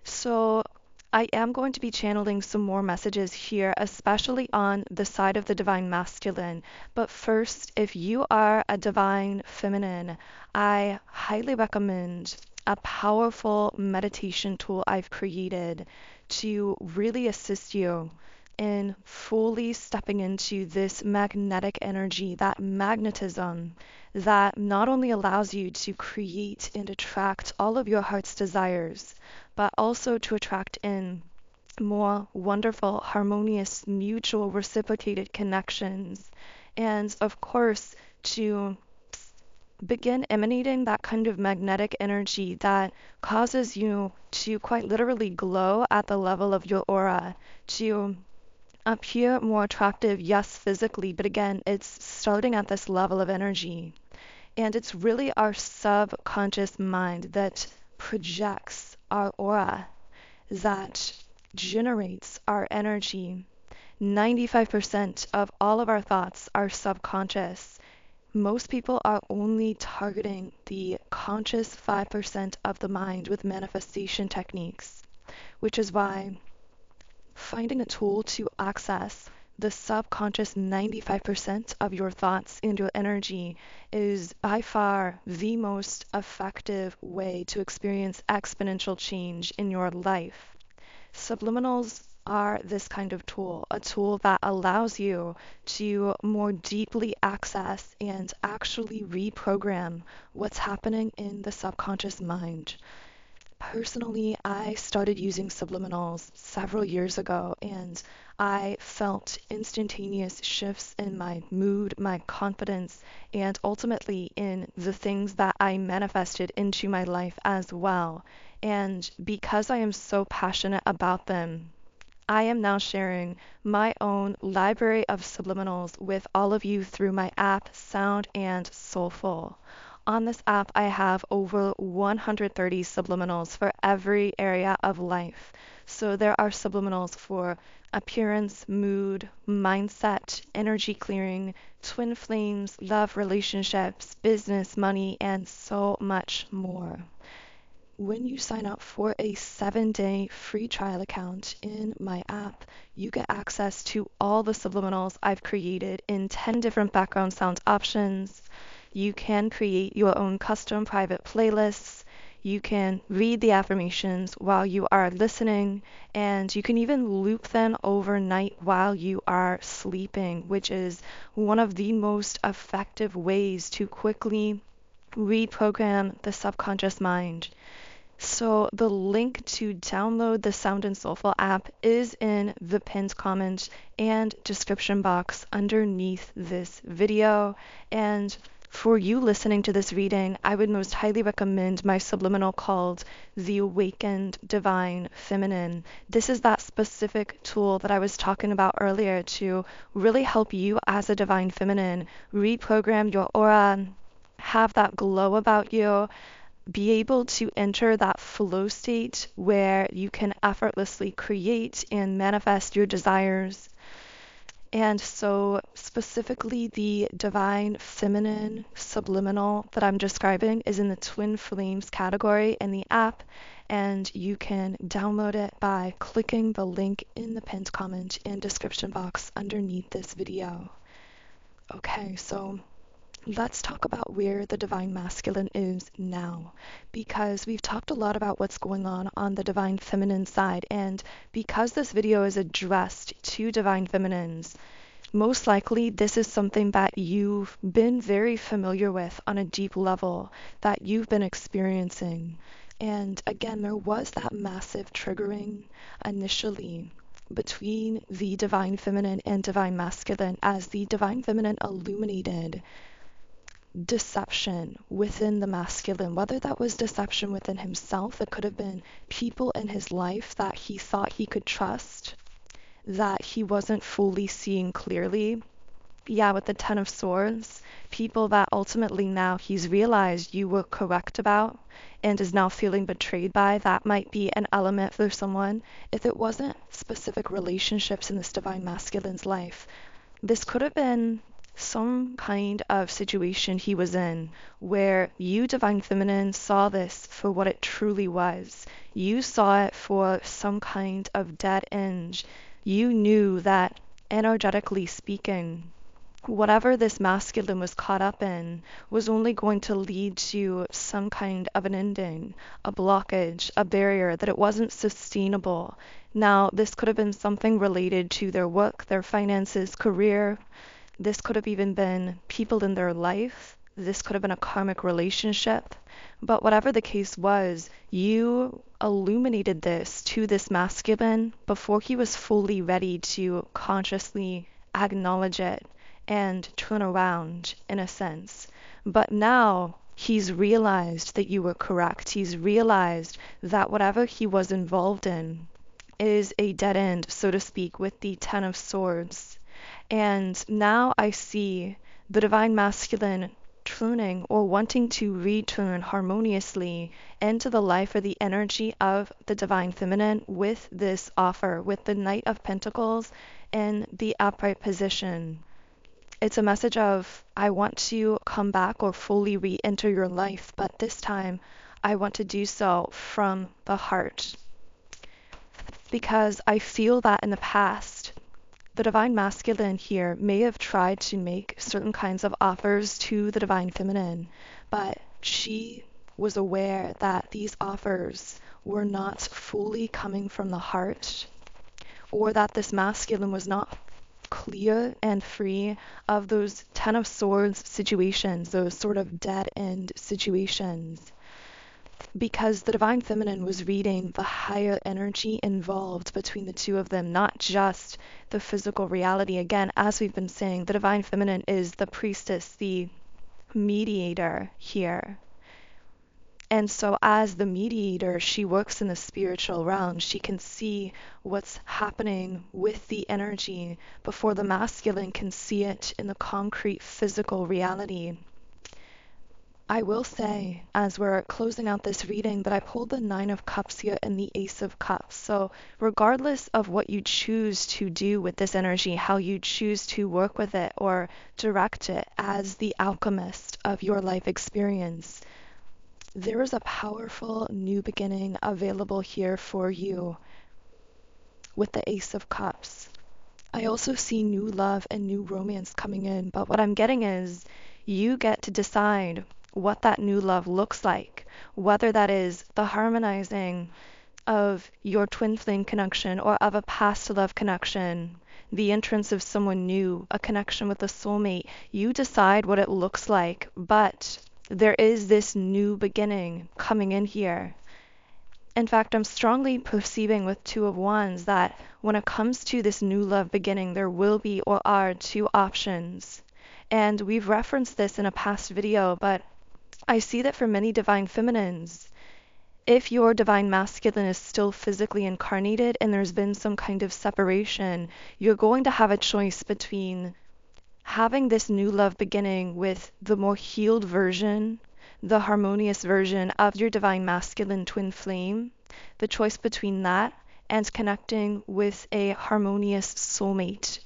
So I am going to be channeling some more messages here, especially on the side of the divine masculine. But first, if you are a divine feminine, I highly recommend a powerful meditation tool I've created to really assist you in fully stepping into this magnetic energy, that magnetism that not only allows you to create and attract all of your heart's desires, but also to attract in more wonderful, harmonious, mutual, reciprocated connections. And of course, to begin emanating that kind of magnetic energy that causes you to quite literally glow at the level of your aura, to appear more attractive, yes, physically, but again, it's starting at this level of energy. And it's really our subconscious mind that projects our aura, that generates our energy. 95% of all of our thoughts are subconscious. Most people are only targeting the conscious 5% of the mind with manifestation techniques, which is why finding a tool to access the subconscious 95% of your thoughts and your energy is by far the most effective way to experience exponential change in your life. Subliminals are this kind of tool, a tool that allows you to more deeply access and actually reprogram what's happening in the subconscious mind. Personally, I started using subliminals several years ago, and I felt instantaneous shifts in my mood, my confidence, and ultimately in the things that I manifested into my life as well. And because I am so passionate about them, I am now sharing my own library of subliminals with all of you through my app, Sound and Soulful. On this app, I have over 130 subliminals for every area of life. So there are subliminals for appearance, mood, mindset, energy clearing, twin flames, love, relationships, business, money, and so much more. When you sign up for a 7-day free trial account in my app, you get access to all the subliminals I've created in 10 different background sound options. You can create your own custom private playlists. You can read the affirmations while you are listening, and you can even loop them overnight while you are sleeping, which is one of the most effective ways to quickly reprogram the subconscious mind. So the link to download the Sound and Soulful app is in the pinned comment and description box underneath this video. And for you listening to this reading, I would most highly recommend my subliminal called The Awakened Divine Feminine. This is that specific tool that I was talking about earlier to really help you as a divine feminine reprogram your aura, have that glow about you, be able to enter that flow state where you can effortlessly create and manifest your desires. And so, specifically, the divine feminine subliminal that I'm describing is in the twin flames category in the app, and you can download it by clicking the link in the pinned comment and description box underneath this video. Okay, so let's talk about where the divine masculine is now, because we've talked a lot about what's going on the divine feminine side, and because this video is addressed to divine feminines, most likely this is something that you've been very familiar with on a deep level, that you've been experiencing. And again, there was that massive triggering initially between the divine feminine and divine masculine as the divine feminine illuminated deception within the masculine, whether that was deception within himself, it could have been people in his life that he thought he could trust, that he wasn't fully seeing clearly. Yeah, with the Ten of Swords, people that ultimately now he's realized you were correct about and is now feeling betrayed by. That might be an element for someone. If it wasn't specific relationships in this divine masculine's life, this could have been some kind of situation he was in where you, Divine Feminine, saw this for what it truly was. You saw it for some kind of dead end. You knew that, energetically speaking, whatever this masculine was caught up in was only going to lead to some kind of an ending, a blockage, a barrier, that it wasn't sustainable. Now, this could have been something related to their work, their finances, career. This could have even been people in their life. This could have been a karmic relationship. But whatever the case was, you illuminated this to this masculine before he was fully ready to consciously acknowledge it and turn around, in a sense. But now he's realized that you were correct. He's realized that whatever he was involved in is a dead end, so to speak, with the Ten of Swords. And now I see the Divine Masculine turning or wanting to return harmoniously into the life or the energy of the Divine Feminine with this offer, with the Knight of Pentacles in the upright position. It's a message of, I want to come back or fully re-enter your life, but this time I want to do so from the heart. Because I feel that in the past, the Divine Masculine here may have tried to make certain kinds of offers to the Divine Feminine, but she was aware that these offers were not fully coming from the heart, or that this masculine was not clear and free of those Ten of Swords situations, those sort of dead end situations. Because the Divine Feminine was reading the higher energy involved between the two of them, not just the physical reality. Again, as we've been saying, the Divine Feminine is the priestess, the mediator here. And so as the mediator, she works in the spiritual realm. She can see what's happening with the energy before the masculine can see it in the concrete physical reality. I will say, as we're closing out this reading, that I pulled the Nine of Cups here and the Ace of Cups. So regardless of what you choose to do with this energy, how you choose to work with it or direct it as the alchemist of your life experience, there is a powerful new beginning available here for you with the Ace of Cups. I also see new love and new romance coming in, but what I'm getting is you get to decide what that new love looks like, whether that is the harmonizing of your twin flame connection or of a past love connection, the entrance of someone new, a connection with a soulmate. You decide what it looks like, but there is this new beginning coming in here. In fact, I'm strongly perceiving with Two of Wands that when it comes to this new love beginning, there will be or are two options. And we've referenced this in a past video, but I see that for many Divine Feminines, if your Divine Masculine is still physically incarnated and there's been some kind of separation, you're going to have a choice between having this new love beginning with the more healed version, the harmonious version of your Divine Masculine twin flame, the choice between that and connecting with a harmonious soulmate.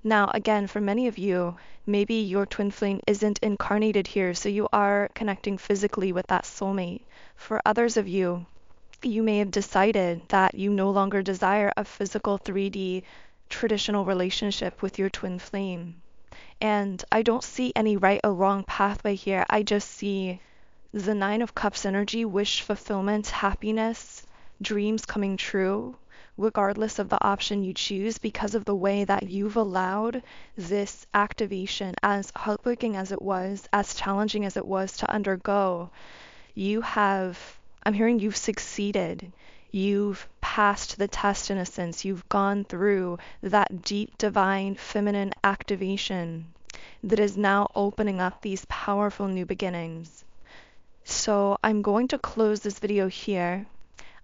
Now, again, for many of you, maybe your twin flame isn't incarnated here, so you are connecting physically with that soulmate. For others of you, you may have decided that you no longer desire a physical 3D traditional relationship with your twin flame. And I don't see any right or wrong pathway here. I just see the Nine of Cups energy, wish fulfillment, happiness, dreams coming true, regardless of the option you choose, because of the way that you've allowed this activation, as heartbreaking as it was, as challenging as it was to undergo. I'm hearing you've succeeded. You've passed the test in a sense. You've gone through that deep divine feminine activation that is now opening up these powerful new beginnings. So I'm going to close this video here.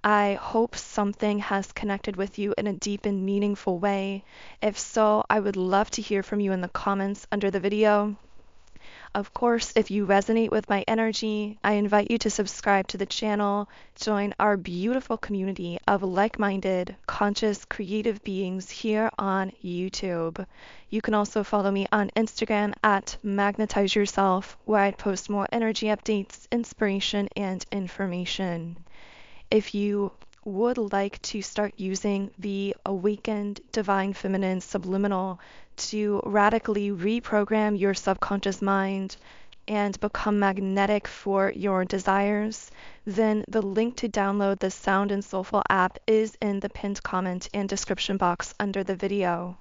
I hope something has connected with you in a deep and meaningful way. If so, I would love to hear from you in the comments under the video. Of course, if you resonate with my energy, I invite you to subscribe to the channel, join our beautiful community of like-minded, conscious, creative beings here on YouTube. You can also follow me on Instagram at Magnetize Yourself, where I post more energy updates, inspiration, and information. If you would like to start using the Awakened Divine Feminine Subliminal to radically reprogram your subconscious mind and become magnetic for your desires, then the link to download the Sound and Soulful app is in the pinned comment and description box under the video.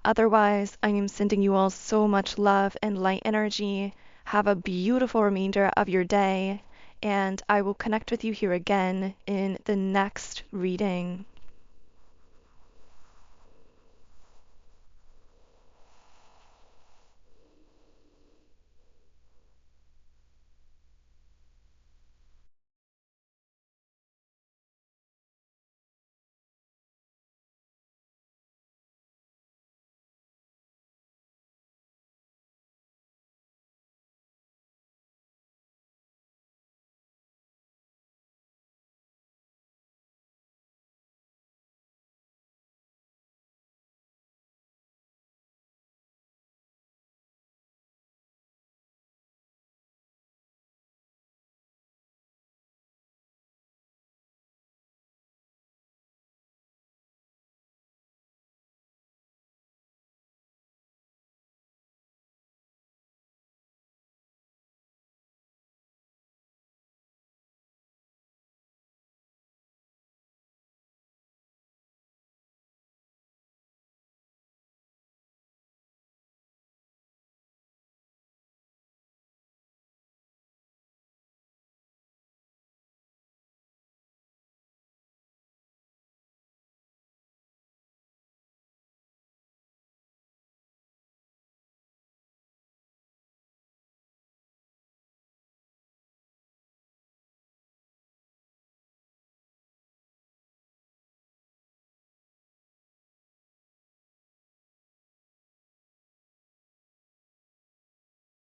Otherwise, I am sending you all so much love and light energy. Have a beautiful remainder of your day, and I will connect with you here again in the next reading.